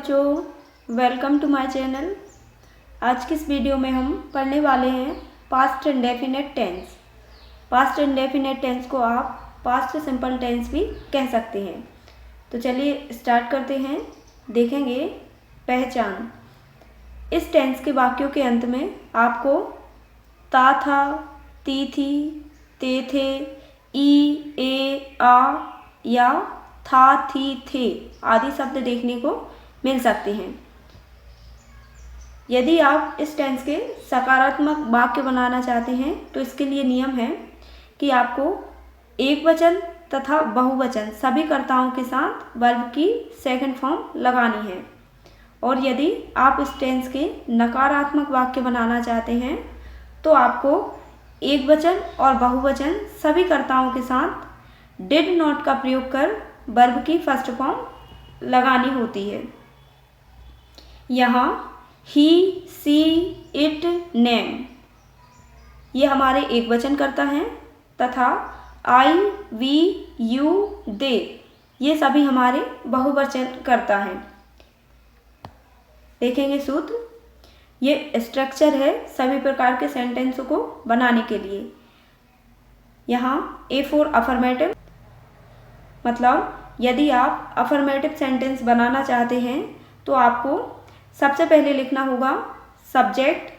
बच्चों, welcome to my channel. आज की इस वीडियो में हम पढ़ने वाले हैं past indefinite tense. Past indefinite tense को आप पास्ट सिंपल टेंस भी कह सकते हैं। तो चलिए स्टार्ट करते हैं। देखेंगे पहचान। इस टेंस के वाक्यों के अंत में आपको ता था, ती थी, ते थे, ई, ए, आ या था, थी, थे आदि शब्द देखने को मिल सकते हैं। यदि आप इस टेंस के सकारात्मक वाक्य बनाना चाहते हैं तो इसके लिए नियम है कि आपको एक वचन तथा बहुवचन सभी कर्ताओं के साथ वर्ब की सेकंड फॉर्म लगानी है। और यदि आप इस टेंस के नकारात्मक वाक्य बनाना चाहते हैं तो आपको एक वचन और बहुवचन सभी कर्ताओं के साथ डिड नॉट का प्रयोग कर वर्ब की फर्स्ट फॉर्म लगानी होती है। यहाँ ही, सी, इट, नेम ये हमारे एक वचन कर्ता हैं तथा आई, वी, यू, दे ये सभी हमारे बहुवचन कर्ता हैं। देखेंगे सूत्र। ये स्ट्रक्चर है सभी प्रकार के सेंटेंसों को बनाने के लिए। यहाँ ए फॉर अफर्मेटिव, मतलब यदि आप अफर्मेटिव सेंटेंस बनाना चाहते हैं तो आपको सबसे पहले लिखना होगा सब्जेक्ट,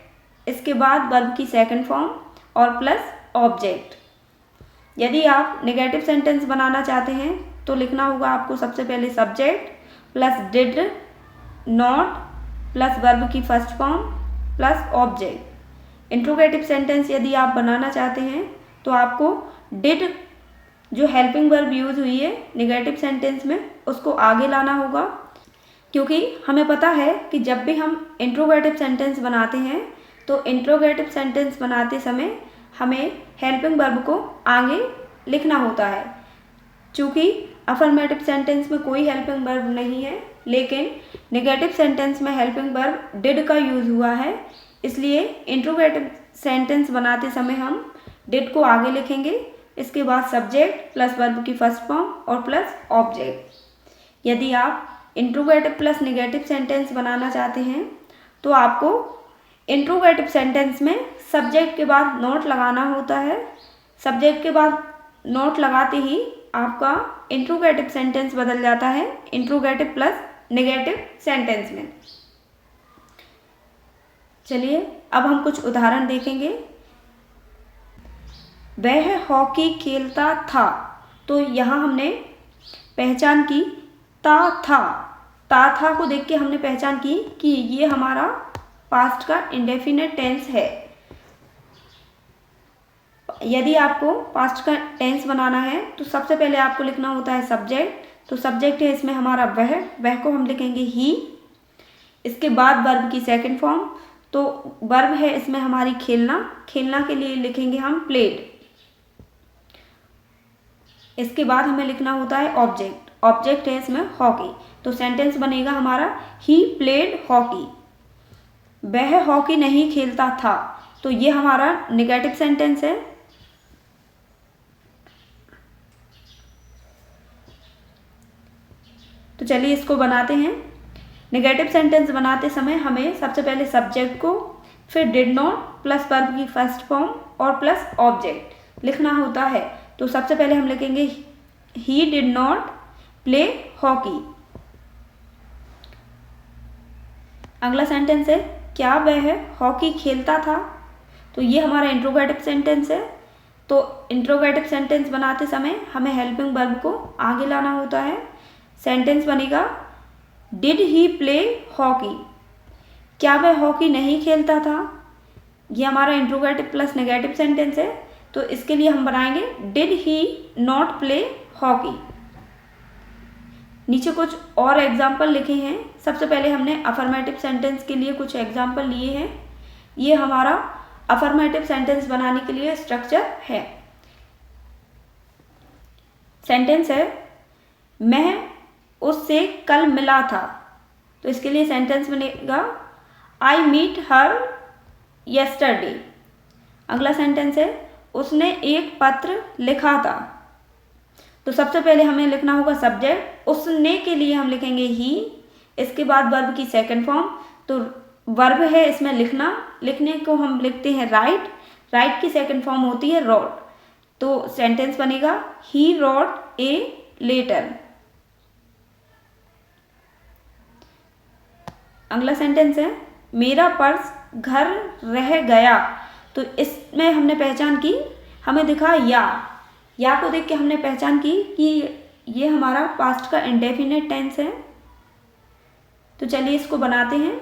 इसके बाद वर्ब की सेकंड फॉर्म और प्लस ऑब्जेक्ट। यदि आप नेगेटिव सेंटेंस बनाना चाहते हैं तो लिखना होगा आपको सबसे पहले subject plus did not plus verb की first form plus object. Interrogative sentence यदि आप बनाना चाहते हैं तो आपको डिड जो हेल्पिंग वर्ब यूज हुई है नेगेटिव सेंटेंस में उसको आगे लाना होगा, क्योंकि हमें पता है कि जब भी हम इंट्रोगेटिव सेंटेंस बनाते हैं तो इंट्रोगेटिव सेंटेंस बनाते समय हमें हेल्पिंग वर्ब को आगे लिखना होता है। चूँकि अफर्मेटिव सेंटेंस में कोई हेल्पिंग वर्ब नहीं है, लेकिन नेगेटिव सेंटेंस में हेल्पिंग वर्ब डिड का यूज़ हुआ है, इसलिए इंट्रोगेटिव सेंटेंस बनाते समय हम डिड को आगे लिखेंगे, इसके बाद सब्जेक्ट प्लस वर्ब की फर्स्ट फॉर्म और प्लस ऑब्जेक्ट। यदि आप इंट्रोगेटिव प्लस नेगेटिव सेंटेंस बनाना चाहते हैं तो आपको इंट्रोगेटिव सेंटेंस में सब्जेक्ट के बाद नॉट लगाना होता है। सब्जेक्ट के बाद नॉट लगाते ही आपका इंट्रोगेटिव सेंटेंस बदल जाता है इंट्रोगेटिव प्लस नेगेटिव सेंटेंस में। चलिए अब हम कुछ उदाहरण देखेंगे। वह हॉकी खेलता था, तो यहाँ हमने पहचान की ता था को देख के हमने पहचान की कि ये हमारा पास्ट का इंडेफिनिट टेंस है। यदि आपको पास्ट का टेंस बनाना है तो सबसे पहले आपको लिखना होता है सब्जेक्ट। तो सब्जेक्ट है इसमें हमारा वह को हम लिखेंगे ही। इसके बाद वर्ब की सेकंड फॉर्म, तो वर्ब है इसमें हमारी खेलना के लिए लिखेंगे हम प्लेड। इसके बाद हमें लिखना होता है ऑब्जेक्ट है इसमें हॉकी। तो सेंटेंस बनेगा हमारा ही प्लेड हॉकी। वह हॉकी नहीं खेलता था, तो ये हमारा नेगेटिव सेंटेंस है। तो चलिए इसको बनाते हैं। नेगेटिव सेंटेंस बनाते समय हमें सबसे पहले सब्जेक्ट को, फिर डिड नॉट प्लस वर्ब की फर्स्ट फॉर्म और प्लस ऑब्जेक्ट लिखना होता है। तो सबसे पहले हम लिखेंगे he did not play hockey. अगला सेंटेंस है क्या वह हॉकी खेलता था, तो ये हमारा इंट्रोगेटिव सेंटेंस है। तो इंट्रोगेटिव सेंटेंस बनाते समय हमें हेल्पिंग वर्ब को आगे लाना होता है। सेंटेंस बनेगा डिड ही प्ले हॉकी। क्या वह हॉकी नहीं खेलता था, ये हमारा इंट्रोगेटिव प्लस नेगेटिव सेंटेंस है। तो इसके लिए हम बनाएंगे did he not play hockey. नीचे कुछ और एग्जाम्पल लिखे हैं। सबसे पहले हमने अफर्मेटिव सेंटेंस के लिए कुछ एग्जाम्पल लिए हैं। ये हमारा अफर्मेटिव सेंटेंस बनाने के लिए स्ट्रक्चर है। सेंटेंस है मैं उससे कल मिला था, तो इसके लिए सेंटेंस बनेगा आई मीट हर यस्टरडे। अगला सेंटेंस है उसने एक पत्र लिखा था, तो सबसे पहले हमें लिखना होगा सब्जेक्ट। उसने के लिए हम लिखेंगे ही, इसके बाद वर्ब की सेकंड फॉर्म, तो वर्ब है इसमें लिखना, लिखने को हम लिखते हैं राइट, राइट की सेकंड फॉर्म होती है रोट। तो सेंटेंस बनेगा ही रोट ए लेटर। अगला सेंटेंस है मेरा पर्स घर रह गया। तो इसमें हमने पहचान की, हमें दिखा या को देख के हमने पहचान की कि ये हमारा पास्ट का इंडेफिनिट टेंस है। तो चलिए इसको बनाते हैं।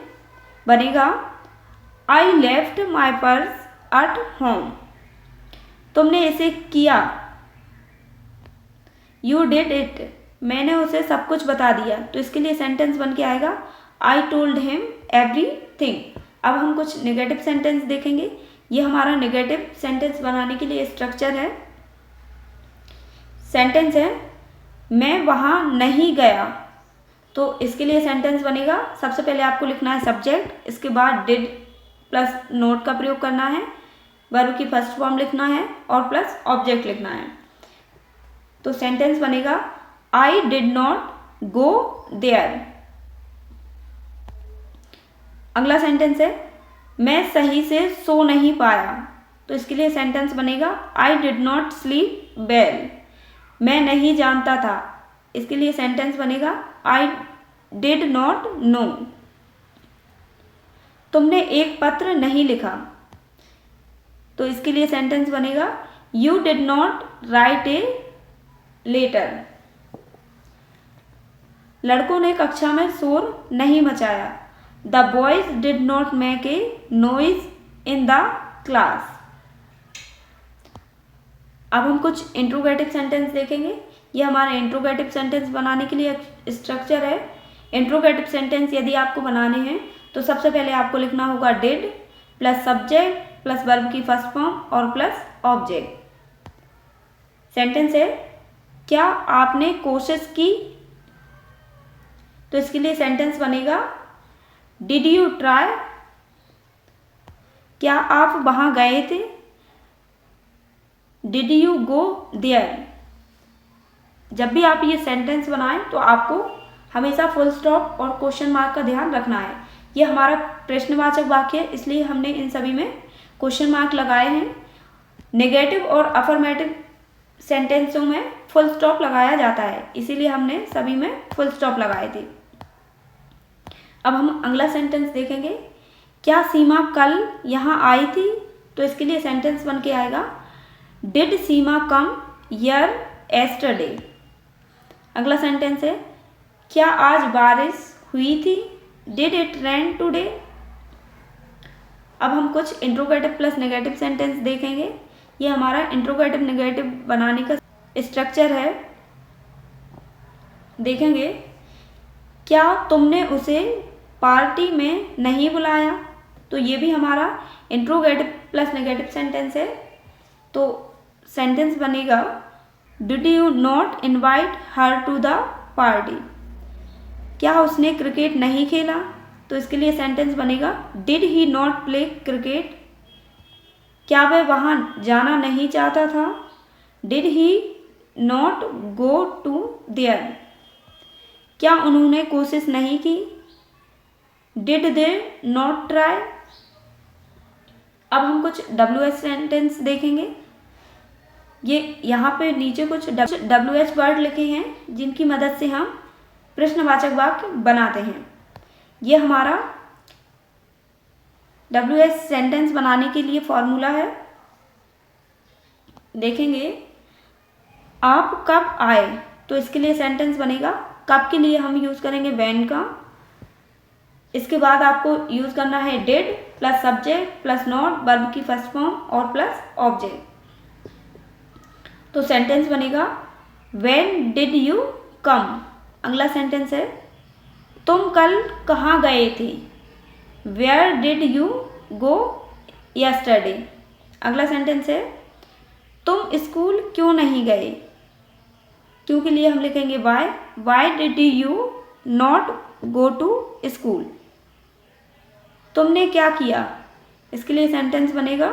बनेगा I left my purse at home. तुमने इसे किया, यू डिड इट, मैंने उसे सब कुछ बता दिया। तो इसके लिए सेंटेंस बन के आएगा आई टोल्ड हिम एवरीथिंग। अब हम कुछ नेगेटिव सेंटेंस देखेंगे। ये हमारा नेगेटिव सेंटेंस बनाने के लिए स्ट्रक्चर है। सेंटेंस है मैं वहाँ नहीं गया। तो इसके लिए सेंटेंस बनेगा, सबसे पहले आपको लिखना है सब्जेक्ट, इसके बाद डिड प्लस नोट का प्रयोग करना है, वर्ब की फर्स्ट फॉर्म लिखना है और प्लस ऑब्जेक्ट लिखना है। तो सेंटेंस बनेगा I did not go there. अगला सेंटेंस है मैं सही से सो नहीं पाया। तो इसके लिए सेंटेंस बनेगा I did not sleep well. मैं नहीं जानता था, इसके लिए सेंटेंस बनेगा आई डिड नॉट नो। तुमने एक पत्र नहीं लिखा। तो इसके लिए सेंटेंस बनेगा you did not write a letter. लड़कों ने कक्षा में शोर नहीं मचाया। The boys did not make a noise in the class. अब हम कुछ इंट्रोगेटिव सेंटेंस देखेंगे। ये हमारे इंट्रोगेटिव सेंटेंस बनाने के लिए स्ट्रक्चर है। इंट्रोगेटिव सेंटेंस यदि आपको बनाने हैं तो सबसे पहले आपको लिखना होगा did plus subject plus verb की फर्स्ट फॉर्म और प्लस ऑब्जेक्ट। सेंटेंस है क्या आपने कोशिश की। तो इसके लिए सेंटेंस बनेगा डिड यू ट्राई। क्या आप वहां गए थे। Did you go there. जब भी आप ये सेंटेंस बनाएं तो आपको हमेशा फुल स्टॉप और क्वेश्चन मार्क का ध्यान रखना है। ये हमारा प्रश्नवाचक वाक्य है, इसलिए हमने इन सभी में क्वेश्चन मार्क लगाए हैं। नेगेटिव और अफर्मेटिव सेंटेंसों में फुल स्टॉप लगाया जाता है, इसीलिए हमने सभी में फुल स्टॉप लगाए थे। अब हम अगला सेंटेंस देखेंगे। क्या सीमा कल यहाँ आई थी। तो इसके लिए सेंटेंस बन के आएगा did Seema come here yesterday. अगला सेंटेंस है क्या आज बारिश हुई थी। Did it rain today. अब हम कुछ इंट्रोगेटिव प्लस नेगेटिव सेंटेंस देखेंगे। ये हमारा इंट्रोगेटिव नेगेटिव बनाने का स्ट्रक्चर है। देखेंगे क्या तुमने उसे पार्टी में नहीं बुलाया। तो ये भी हमारा इंट्रोगेटिव प्लस नेगेटिव सेंटेंस है। तो सेंटेंस बनेगा did you not invite her to the party. क्या उसने क्रिकेट नहीं खेला। तो इसके लिए सेंटेंस बनेगा did he not play cricket. क्या वह वहाँ जाना नहीं चाहता था। Did he not go to there. क्या उन्होंने कोशिश नहीं की। Did they not try. अब हम कुछ WH सेंटेंस देखेंगे। ये यहाँ पे नीचे कुछ WH वर्ड लिखे हैं जिनकी मदद से हम प्रश्नवाचक वाक्य बनाते हैं। ये हमारा WH सेंटेंस बनाने के लिए फॉर्मूला है। देखेंगे आप कब आए। तो इसके लिए सेंटेंस बनेगा कब के लिए हम यूज़ करेंगे व्हेन का। इसके बाद आपको यूज़ करना है did plus subject plus not verb की फर्स्ट फॉर्म और प्लस ऑब्जेक्ट। तो सेंटेंस बनेगा व्हेन डिड यू कम। अगला सेंटेंस है तुम कल कहाँ गए थे। Where did you go yesterday. अगला सेंटेंस है तुम स्कूल क्यों नहीं गए। क्यों के लिए हम लिखेंगे why did you not go to school. तुमने क्या किया। इसके लिए सेंटेंस बनेगा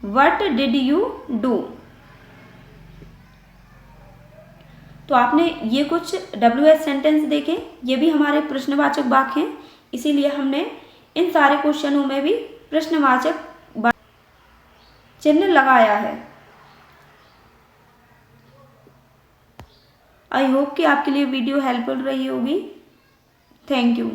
व्हाट डिड यू डू। तो आपने ये कुछ WH सेंटेंस देखे, ये भी हमारे प्रश्नवाचक वाक्य हैं, इसीलिए हमने इन सारे क्वेश्चनों में भी प्रश्नवाचक चिन्ह लगाया है। आई होप कि आपके लिए वीडियो हेल्पफुल रही होगी। Thank you.